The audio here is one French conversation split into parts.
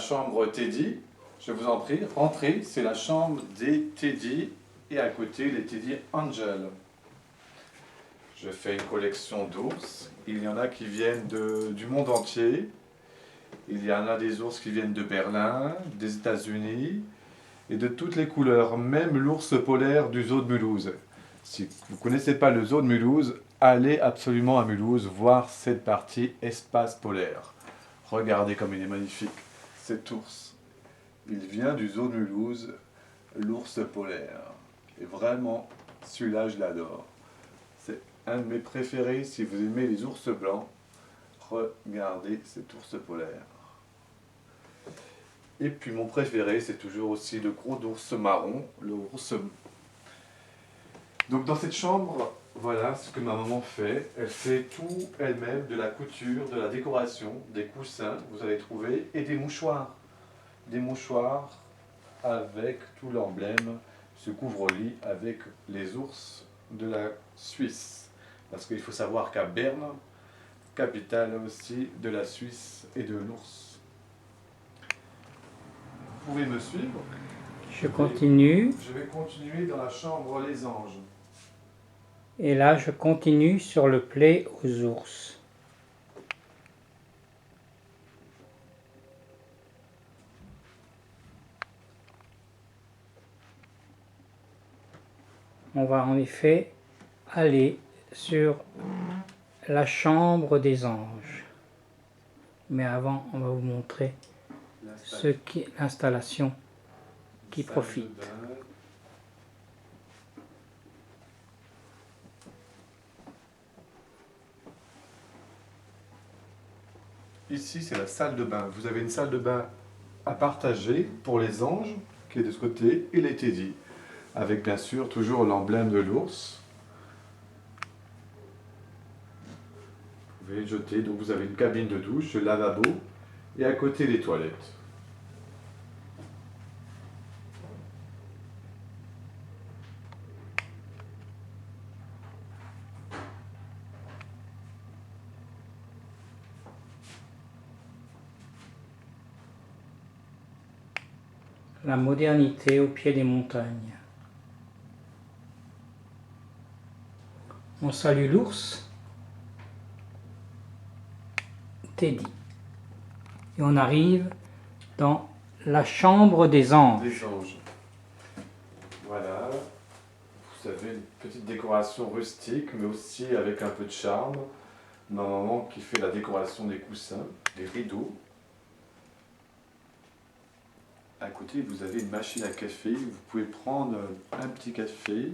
chambre Teddy. Je vous en prie, rentrez, c'est la chambre des Teddy et à côté les Teddy Angel. Je fais une collection d'ours. Il y en a qui viennent du monde entier. Il y en a des ours qui viennent de Berlin, des États-Unis et de toutes les couleurs, même l'ours polaire du zoo de Mulhouse. Si vous ne connaissez pas le zoo de Mulhouse, allez absolument à Mulhouse voir cette partie espace polaire. Regardez comme il est magnifique, cet ours. Il vient du zoo de Mulhouse, l'ours polaire. Et vraiment, celui-là, je l'adore. C'est un de mes préférés. Si vous aimez les ours blancs, regardez cet ours polaire. Et puis mon préféré, c'est toujours aussi le gros ours marron, le ours. Donc dans cette chambre, voilà ce que ma maman fait. Elle fait tout elle-même, de la couture, de la décoration, des coussins, vous allez trouver, et des mouchoirs. Des mouchoirs avec tout l'emblème, ce couvre-lit avec les ours de la Suisse. Parce qu'il faut savoir qu'à Berne, capitale aussi de la Suisse et de l'ours. Vous pouvez me suivre? Je continue. Je vais continuer dans la chambre Les Anges. Et là, je continue sur le play aux ours. On va en effet aller sur la chambre des anges. Mais avant, on va vous montrer l'installation qui profite. Ici, c'est la salle de bain. Vous avez une salle de bain à partager pour les anges, qui est de ce côté, et les Teddy. Avec bien sûr toujours l'emblème de l'ours. Vous pouvez le jeter. Donc vous avez une cabine de douche, le lavabo, et à côté les toilettes. La modernité au pied des montagnes. On salue l'ours, Teddy. Et on arrive dans la chambre des anges. Des anges. Voilà. Vous avez une petite décoration rustique, mais aussi avec un peu de charme. Ma maman qui fait la décoration des coussins, des rideaux. À côté, vous avez une machine à café. Vous pouvez prendre un petit café,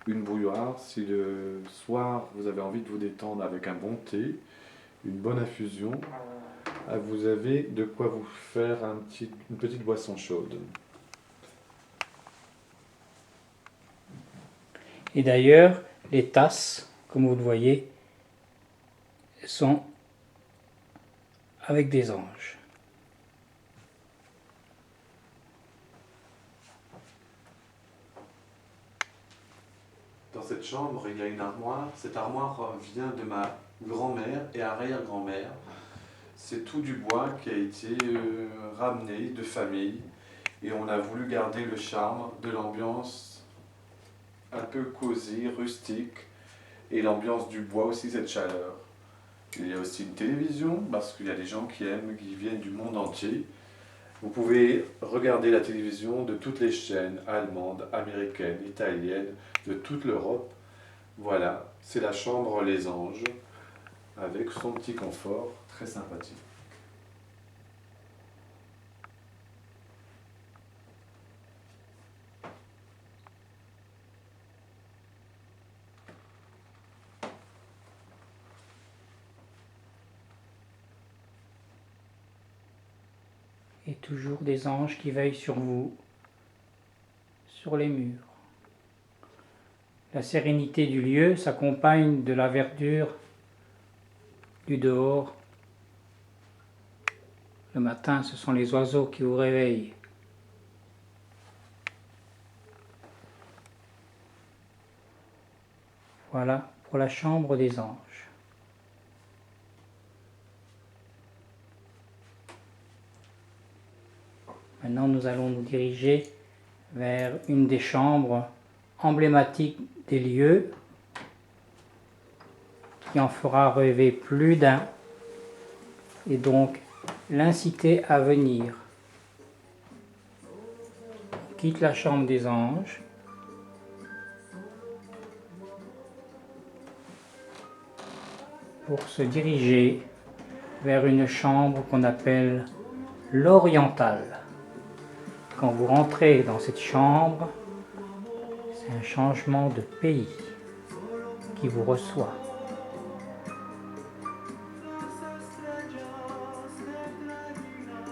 une bouilloire. Si le soir, vous avez envie de vous détendre avec un bon thé, une bonne infusion, vous avez de quoi vous faire une petite boisson chaude. Et d'ailleurs, les tasses, comme vous le voyez, sont avec des anges. Dans cette chambre, il y a une armoire. Cette armoire vient de ma grand-mère et arrière-grand-mère. C'est tout du bois qui a été ramené de famille. Et on a voulu garder le charme de l'ambiance un peu cosy, rustique. Et l'ambiance du bois aussi, cette chaleur. Il y a aussi une télévision, parce qu'il y a des gens qui viennent du monde entier. Vous pouvez regarder la télévision de toutes les chaînes allemandes, américaines, italiennes, de toute l'Europe. Voilà, c'est la chambre Les Anges, avec son petit confort très sympathique. Et toujours des anges qui veillent sur vous, sur les murs. La sérénité du lieu s'accompagne de la verdure du dehors. Le matin, ce sont les oiseaux qui vous réveillent. Voilà pour la chambre des anges. Maintenant, nous allons nous diriger vers une des chambres emblématiques des lieux qui en fera rêver plus d'un et donc l'inciter à venir. On quitte la chambre des anges pour se diriger vers une chambre qu'on appelle l'orientale. Quand vous rentrez dans cette chambre, c'est un changement de pays qui vous reçoit.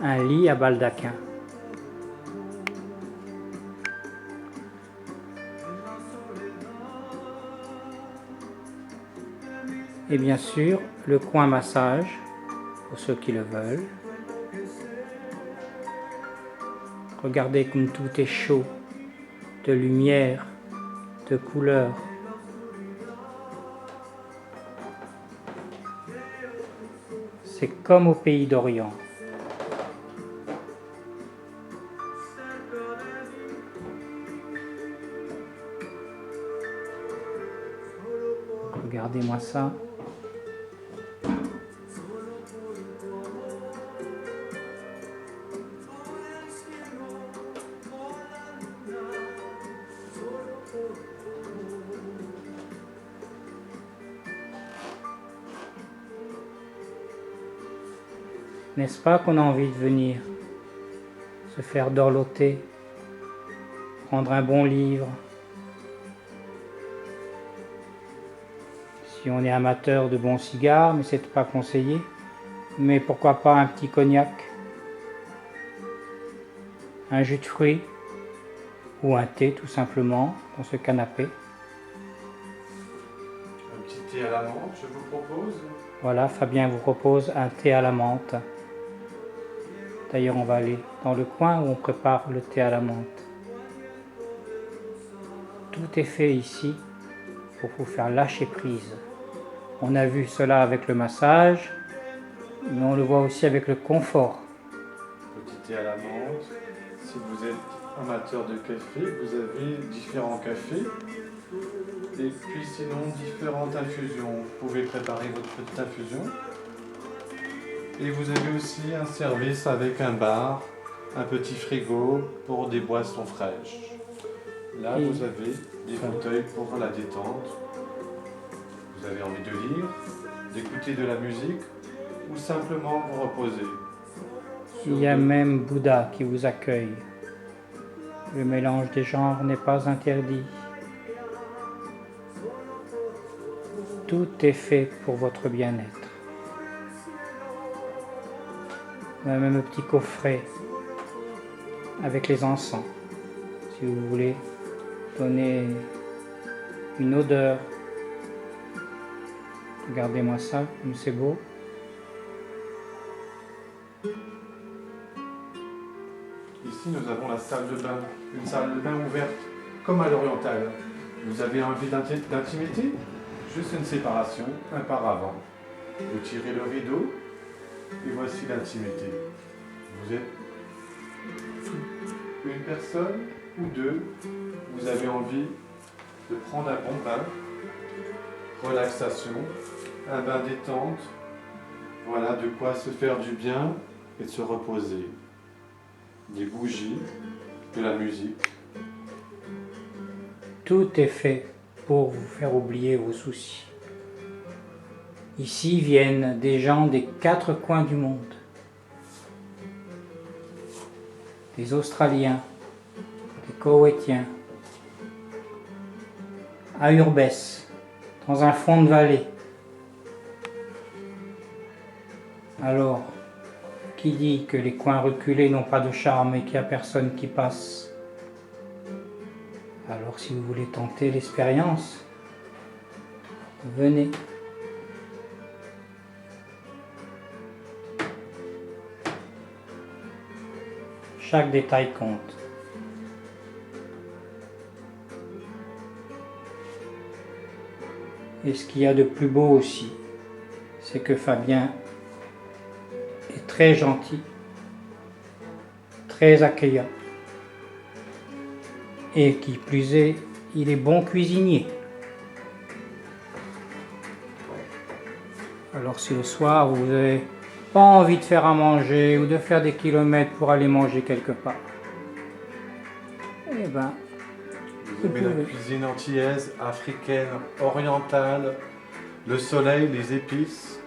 Un lit à baldaquin. Et bien sûr, le coin massage, pour ceux qui le veulent. Regardez comme tout est chaud, de lumière, de couleurs. C'est comme au pays d'Orient. Regardez-moi ça. N'est-ce pas qu'on a envie de venir se faire dorloter, prendre un bon livre? Si on est amateur de bons cigares, mais c'est pas conseillé, mais pourquoi pas un petit cognac, un jus de fruits ou un thé tout simplement dans ce canapé. Un petit thé à la menthe, je vous propose. Voilà, Fabien vous propose un thé à la menthe. D'ailleurs, on va aller dans le coin où on prépare le thé à la menthe. Tout est fait ici pour vous faire lâcher prise. On a vu cela avec le massage, mais on le voit aussi avec le confort. Petit thé à la menthe. Si vous êtes amateur de café, vous avez différents cafés. Et puis sinon, différentes infusions. Vous pouvez préparer votre petite infusion. Et vous avez aussi un service avec un bar, un petit frigo pour des boissons fraîches. Là, vous avez des fauteuils pour la détente. Vous avez envie de lire, d'écouter de la musique ou simplement vous reposer. Il y a même Bouddha qui vous accueille. Le mélange des genres n'est pas interdit. Tout est fait pour votre bien-être. On a même un petit coffret avec les encens. Si vous voulez donner une odeur. Regardez-moi ça, comme c'est beau. Ici, nous avons la salle de bain. Une salle de bain ouverte, comme à l'orientale. Vous avez envie d'intimité? Juste une séparation, un paravent. Vous tirez le rideau et voici l'intimité. Vous êtes une personne ou deux. Vous avez envie de prendre un bon bain. Relaxation, un bain détente. Voilà de quoi se faire du bien et de se reposer. Des bougies, de la musique. Tout est fait pour vous faire oublier vos soucis. Ici viennent des gens des 4 coins du monde. Des Australiens, des Koweïtiens, à Urbès, dans un fond de vallée. Alors, qui dit que les coins reculés n'ont pas de charme et qu'il n'y a personne qui passe? Alors si vous voulez tenter l'expérience, venez. Chaque détail compte. Et ce qu'il y a de plus beau aussi, c'est que Fabien est très gentil, très accueillant. Et qui plus est, il est bon cuisinier. Alors si le soir vous n'avez pas envie de faire à manger ou de faire des kilomètres pour aller manger quelque part, eh ben, Vous aimez la cuisine antillaise, africaine, orientale, le soleil, les épices.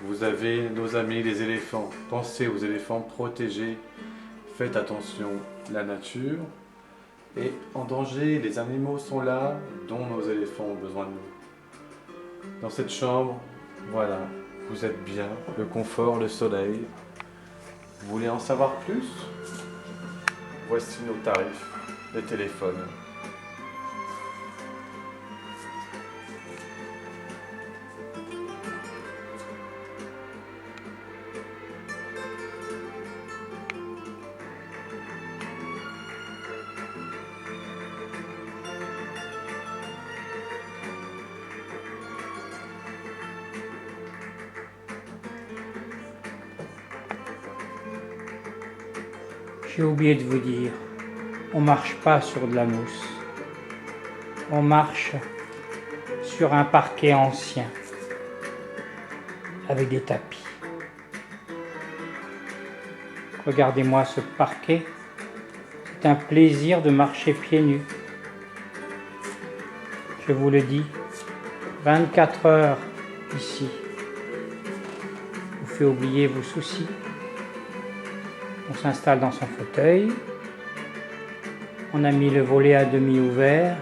Vous avez nos amis les éléphants. Pensez aux éléphants protégés. Faites attention, la nature est en danger. Les animaux sont là, dont nos éléphants ont besoin de nous. Dans cette chambre, voilà, vous êtes bien, le confort, le soleil. Vous voulez en savoir plus? Voici nos tarifs de téléphone. J'ai oublié de vous dire, on marche pas sur de la mousse. On marche sur un parquet ancien, avec des tapis. Regardez-moi ce parquet, c'est un plaisir de marcher pieds nus. Je vous le dis, 24 heures ici vous fait oublier vos soucis. On s'installe dans son fauteuil, on a mis le volet à demi ouvert,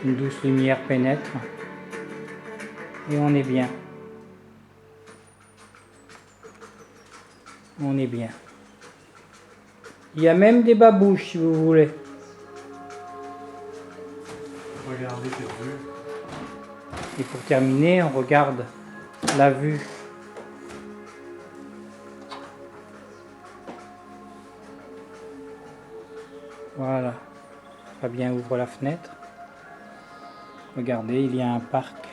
une douce lumière pénètre et on est bien. On est bien. Il y a même des babouches si vous voulez. Regardez cette vue. Et pour terminer, on regarde la vue. Voilà, Fabien ouvre la fenêtre. Regardez, il y a un parc.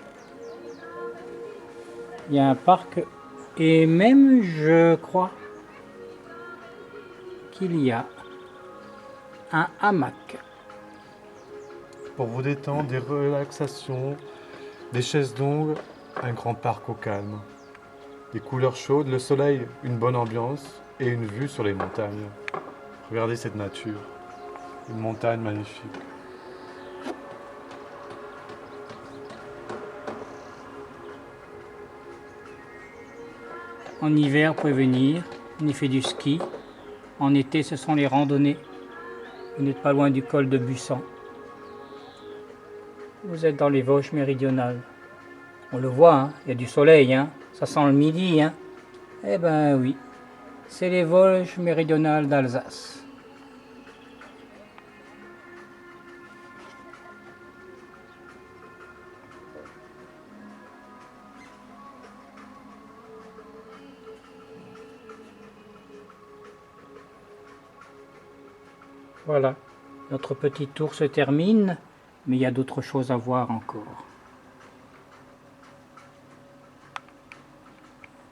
Il y a un parc et même, je crois, qu'il y a un hamac. Pour vous détendre, des relaxations, des chaises longues, un grand parc au calme. Des couleurs chaudes, le soleil, une bonne ambiance et une vue sur les montagnes. Regardez cette nature. Une montagne magnifique. En hiver, vous pouvez venir, on y fait du ski. En été, ce sont les randonnées. Vous n'êtes pas loin du col de Bussan. Vous êtes dans les Vosges méridionales. On le voit, hein, il y a du soleil, hein, ça sent le midi. Hein. Eh ben oui, c'est les Vosges méridionales d'Alsace. Voilà, notre petit tour se termine, mais il y a d'autres choses à voir encore.